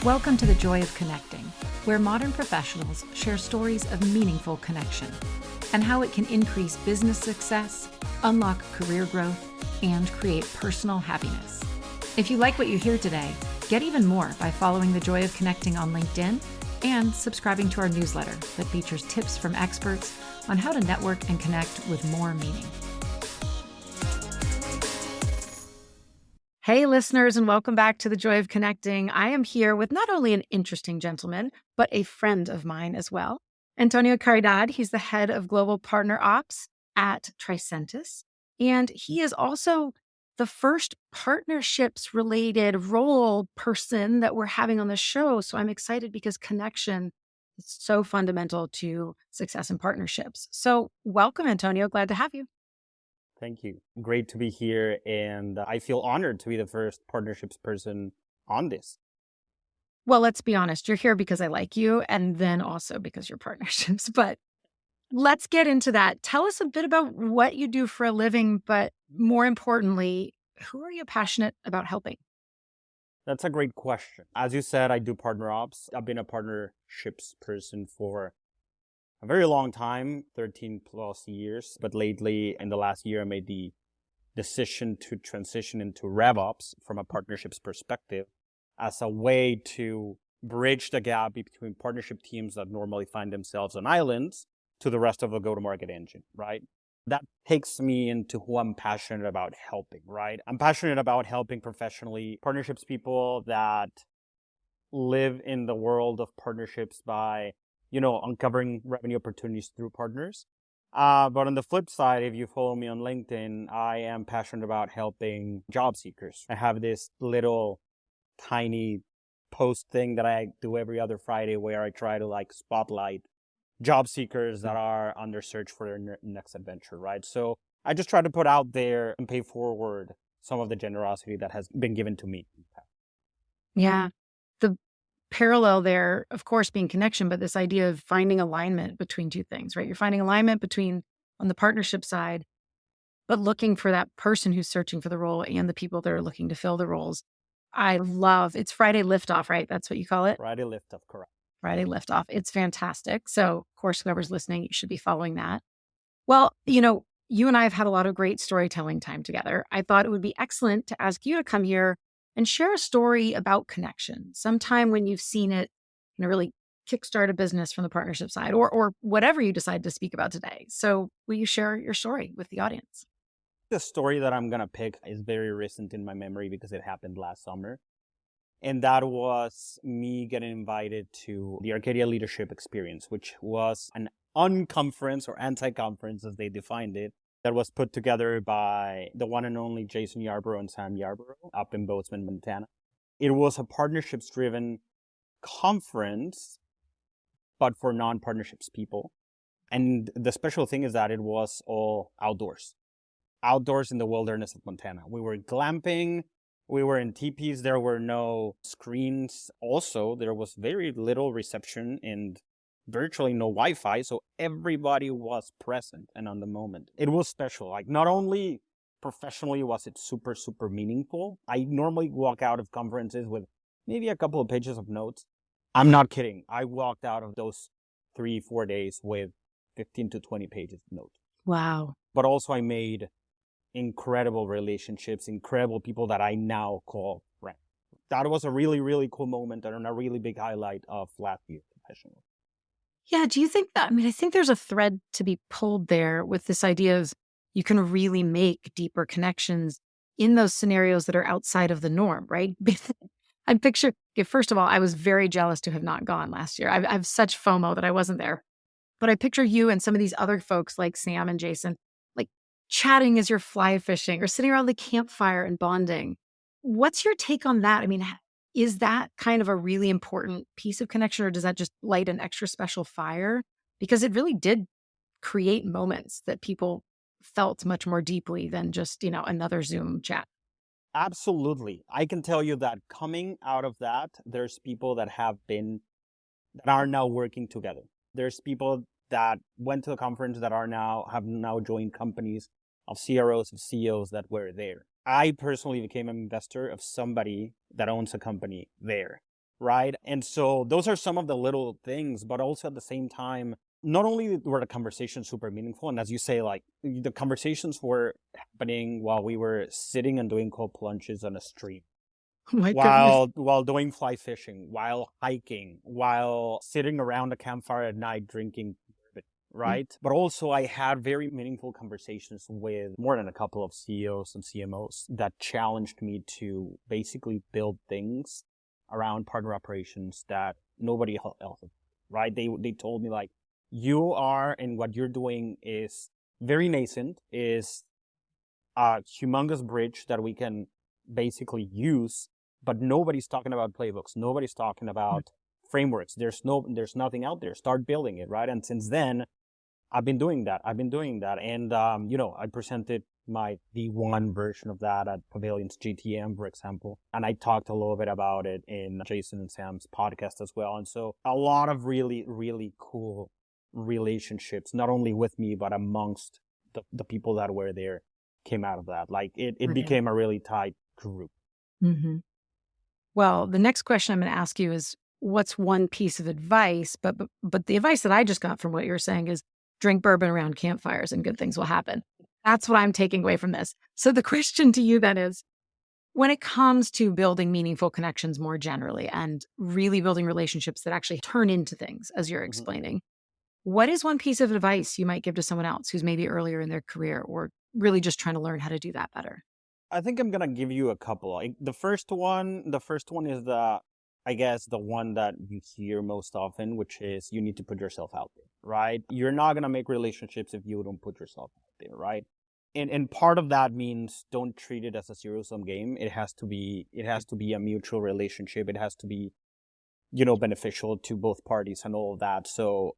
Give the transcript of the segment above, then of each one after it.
Welcome to the Joy of Connecting, where modern professionals share stories of meaningful connection and how it can increase business success, unlock career growth, and create personal happiness. If you like what you hear today, get even more by following the Joy of Connecting on LinkedIn and subscribing to our newsletter that features tips from experts on how to network and connect with more meaning. Hey, listeners, and welcome back to the Joy of Connecting. I am here with not only an interesting gentleman, but a friend of mine as well. Antonio Caridad, he's the head of Global Partner Ops at Tricentis, and he is also the first partnerships-related role person that we're having on the show. So I'm excited because connection is so fundamental to success in partnerships. So welcome, Antonio. Glad to have you. Thank you. Great to be here. And I feel honored to be the first partnerships person on this. Well, let's be honest. You're here because I like you and then also because you're partnerships. But let's get into that. Tell us a bit about what you do for a living, but more importantly, who are you passionate about helping? That's a great question. As you said, I do partner ops. I've been a partnerships person for a very long time, 13 plus years. But lately, in the last year, I made the decision to transition into RevOps from a partnerships perspective as a way to bridge the gap between partnership teams that normally find themselves on islands to the rest of the go-to-market engine, right? That takes me into who I'm passionate about helping, right? I'm passionate about helping professionally partnerships people that live in the world of partnerships by uncovering revenue opportunities through partners. But on the flip side, if you follow me on LinkedIn, I am passionate about helping job seekers. I have this little tiny post thing that I do every other Friday where I try to spotlight job seekers that are on their search for their next adventure, right? So I just try to put out there and pay forward some of the generosity that has been given to me. Yeah. The parallel there, of course, being connection, but this idea of finding alignment between two things, right? You're finding alignment between on the partnership side, but looking for that person who's searching for the role and the people that are looking to fill the roles. I love, it's Friday Liftoff, right? That's what you call it? Friday Liftoff, correct. Friday Liftoff. It's fantastic. So, of course, whoever's listening, you should be following that. Well, you and I have had a lot of great storytelling time together. I thought it would be excellent to ask you to come here and share a story about connection, sometime when you've seen it, really kickstart a business from the partnership side or whatever you decide to speak about today. So will you share your story with the audience? The story that I'm going to pick is very recent in my memory because it happened last summer. And that was me getting invited to the Arcadia Leadership Experience, which was an unconference or anti-conference, as they defined it, that was put together by the one and only Jason Yarborough and Sam Yarborough up in Bozeman, Montana. It was a partnerships-driven conference, but for non-partnerships people. And the special thing is that it was all outdoors in the wilderness of Montana. We were glamping. We were in teepees. There were no screens. Also, there was very little reception and virtually no Wi-Fi. So everybody was present and on the moment. It was special. Not only professionally was it super, super meaningful. I normally walk out of conferences with maybe a couple of pages of notes. I'm not kidding. I walked out of those 3-4 days with 15 to 20 pages of notes. Wow. But also I made incredible relationships, incredible people that I now call friends. That was a really, really cool moment and a really big highlight of last year professionally. Yeah. Do you think that, I think there's a thread to be pulled there with this idea of you can really make deeper connections in those scenarios that are outside of the norm, right? I picture, first of all, I was very jealous to have not gone last year. I have such FOMO that I wasn't there. But I picture you and some of these other folks like Sam and Jason, chatting as you're fly fishing or sitting around the campfire and bonding. What's your take on that? Is that kind of a really important piece of connection, or does that just light an extra special fire? Because it really did create moments that people felt much more deeply than just, another Zoom chat. Absolutely. I can tell you that coming out of that, there's people that are now working together. There's people that went to the conference that have now joined companies of CROs, of CEOs that were there. I personally became an investor of somebody that owns a company there. right? And so those are some of the little things, but also at the same time, not only were the conversations super meaningful, and as you say, like the conversations were happening while we were sitting and doing cold plunges on a stream, Oh my goodness. while doing fly fishing, while hiking, while sitting around a campfire at night drinking bourbon, Mm. right? But also I had very meaningful conversations with more than a couple of CEOs and CMOs that challenged me to basically build things around partner operations that nobody else, right? They told me like, you are, and what you're doing is very nascent, is a humongous bridge that we can basically use, but nobody's talking about playbooks. Nobody's talking Mm. about frameworks. There's nothing out there. Start building it, right? And since then, I've been doing that. And, I presented my V1 version of that at Pavilion's GTM, for example. And I talked a little bit about it in Jason and Sam's podcast as well. And so a lot of really, really cool relationships, not only with me, but amongst the people that were there came out of that. Like it Right. became a really tight group. Hmm. Well, the next question I'm going to ask you is what's one piece of advice? But the advice that I just got from what you're saying is drink bourbon around campfires and good things will happen. That's what I'm taking away from this. So the question to you then is when it comes to building meaningful connections more generally and really building relationships that actually turn into things, as you're Mhm. explaining, what is one piece of advice you might give to someone else who's maybe earlier in their career or really just trying to learn how to do that better? I think I'm gonna give you a couple. Like the first one is I guess the one that you hear most often, which is you need to put yourself out there, right? You're not gonna make relationships if you don't put yourself out there, right? And part of that means don't treat it as a zero sum game. It has to be a mutual relationship. It has to be, beneficial to both parties and all of that. So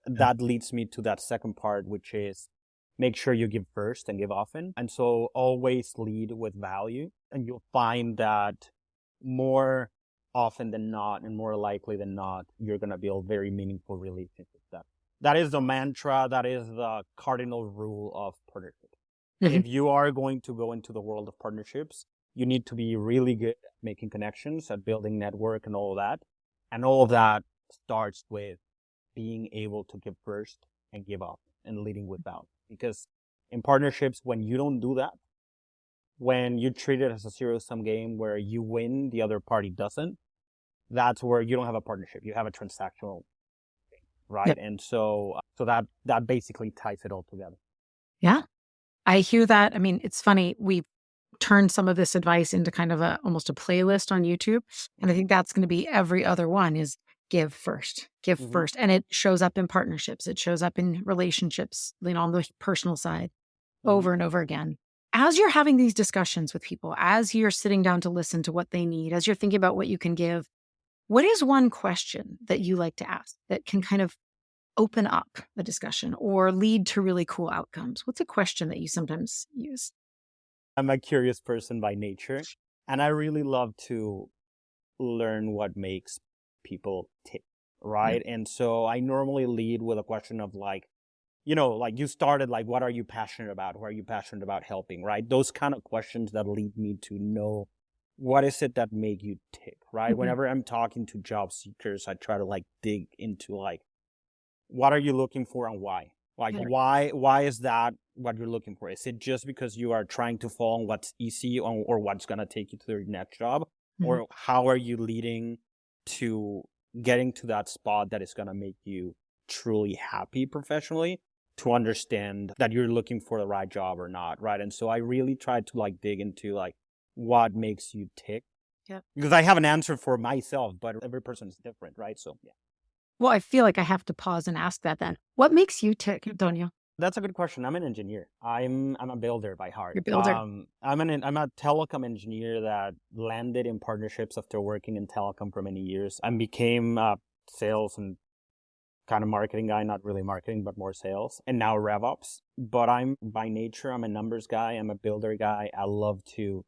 that leads me to that second part, which is make sure you give first and give often. And so always lead with value. And you'll find that more often than not, and more likely than not, you're going to build very meaningful relationships. That is the mantra. That is the cardinal rule of partnership. Mhm. If you are going to go into the world of partnerships, you need to be really good at making connections, at building network and all of that. And all of that starts with being able to give first and give up and leading with value. Because in partnerships, when you don't do that, when you treat it as a zero sum game where you win, the other party doesn't, that's where you don't have a partnership. You have a transactional, right? Yep. And so that basically ties it all together. Yeah. I hear that. I mean, it's funny. We've turned some of this advice into kind of almost a playlist on YouTube. And I think that's going to be every other one is give Mm-hmm. first. And it shows up in partnerships. It shows up in relationships, on the personal side Mm-hmm. over and over again. As you're having these discussions with people, as you're sitting down to listen to what they need, as you're thinking about what you can give, what is one question that you like to ask that can kind of open up the discussion or lead to really cool outcomes? What's a question that you sometimes use? I'm a curious person by nature, and I really love to learn what makes people tick, Yeah. right? And so I normally lead with a question of like, like you started, like, what are you passionate about? Who are you passionate about helping, right? Those kind of questions that lead me to know what is it that make you tick, right? Mhm. Whenever I'm talking to job seekers, I try to like dig into like, what are you looking for and why? Like, Yeah. why is that what you're looking for? Is it just because you are trying to fall on what's easy or what's going to take you to your next job? Mhm. Or how are you leading to getting to that spot that is going to make you truly happy professionally to understand that you're looking for the right job or not, right? And so I really try to like dig into like what makes you tick Yep. because I have an answer for myself, but every person is different, right? So yeah. Well, I feel like I have to pause and ask that then. What makes you tick, Antonio? That's a good question. I'm an engineer. I'm a builder by heart. Your builder. I'm a telecom engineer that landed in partnerships after working in telecom for many years and became a sales and kind of marketing guy, not really marketing, but more sales, and now RevOps. But I'm by nature, I'm a numbers guy. I'm a builder guy. I love to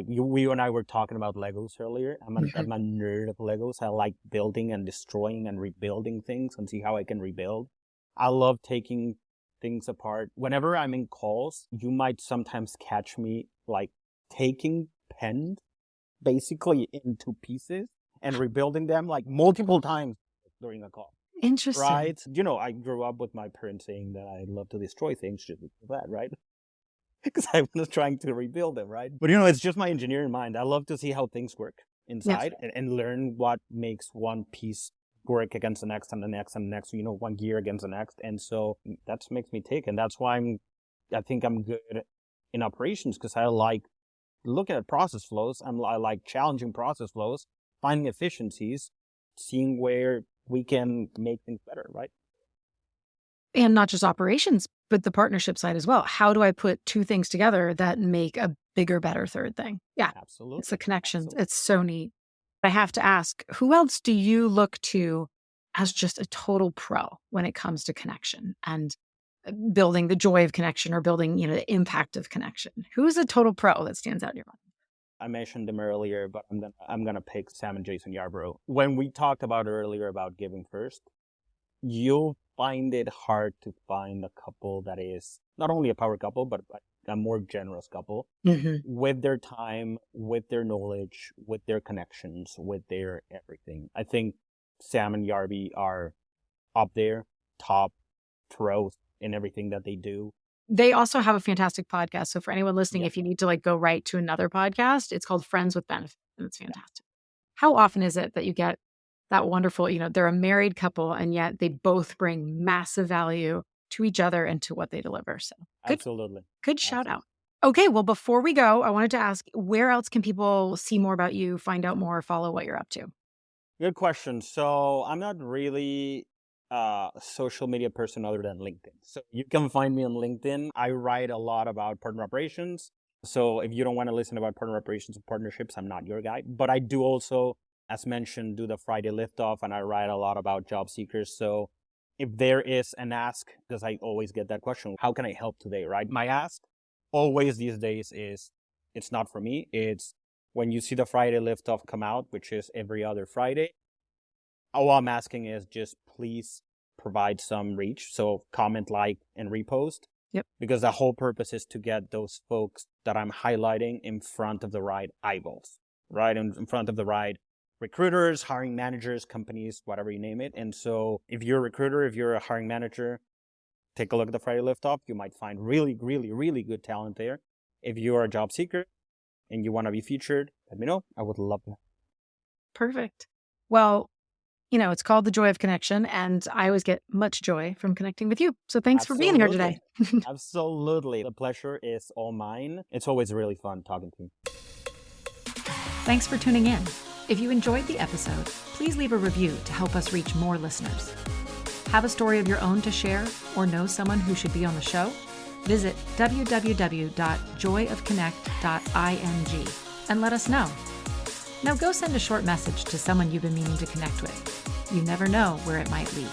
you and I were talking about Legos earlier. Mhm. I'm a nerd of Legos. I like building and destroying and rebuilding things and see how I can rebuild. I love taking things apart. Whenever I'm in calls, you might sometimes catch me like taking pens basically into pieces and rebuilding them like multiple times during a call. Interesting. Right? I grew up with my parents saying that I love to destroy things just because of that, right? Because I was trying to rebuild them, right? But it's just my engineering mind. I love to see how things work inside and learn what makes one piece work against the next and the next and the next, one gear against the next. And so that makes me tick. And that's why I think I'm good in operations, because I like looking at process flows. I like challenging process flows, finding efficiencies, seeing where we can make things better, right? And not just operations, but the partnership side as well. How do I put two things together that make a bigger, better third thing? Yeah, absolutely. It's the connections. Absolutely. It's so neat. I have to ask, who else do you look to as just a total pro when it comes to connection and building the joy of connection, or building, the impact of connection? Who's a total pro that stands out in your mind? I mentioned them earlier, but I'm gonna pick Sam and Jason Yarborough. When we talked about earlier about giving first, you'll find it hard to find a couple that is not only a power couple, but a more generous couple with their time, with their knowledge, with their connections, with their everything. I think Sam and Yarby are up there, top pros in everything that they do. They also have a fantastic podcast. So for anyone listening, if you need to go right to another podcast, it's called Friends with Benefits, and it's fantastic. How often is it that you get that wonderful, they're a married couple and yet they both bring massive value to each other and to what they deliver? So Absolutely. Good shout out. Okay, well, before we go, I wanted to ask, where else can people see more about you, find out more, follow what you're up to? Good question. So I'm not really a social media person other than LinkedIn. So you can find me on LinkedIn. I write a lot about partner operations. So if you don't want to listen about partner operations and partnerships, I'm not your guy. But I do also, as mentioned, do the Friday liftoff, and I write a lot about job seekers. So if there is an ask, because I always get that question, how can I help today, right? My ask always these days is, it's not for me. It's when you see the Friday liftoff come out, which is every other Friday, all I'm asking is just please provide some reach. So comment, like, and repost. Yep. Because the whole purpose is to get those folks that I'm highlighting in front of the right eyeballs, right? In front of the right recruiters, hiring managers, companies, whatever you name it. And so if you're a recruiter, if you're a hiring manager, take a look at the Friday Liftoff. You might find really, really, really good talent there. If you are a job seeker and you want to be featured, let me know. I would love that. Perfect. Well, it's called The Joy of Connection, and I always get much joy from connecting with you. So thanks for being here today. Absolutely. The pleasure is all mine. It's always really fun talking to you. Thanks for tuning in. If you enjoyed the episode, please leave a review to help us reach more listeners. Have a story of your own to share, or know someone who should be on the show? Visit www.joyofconnect.ing and let us know. Now go send a short message to someone you've been meaning to connect with. You never know where it might lead.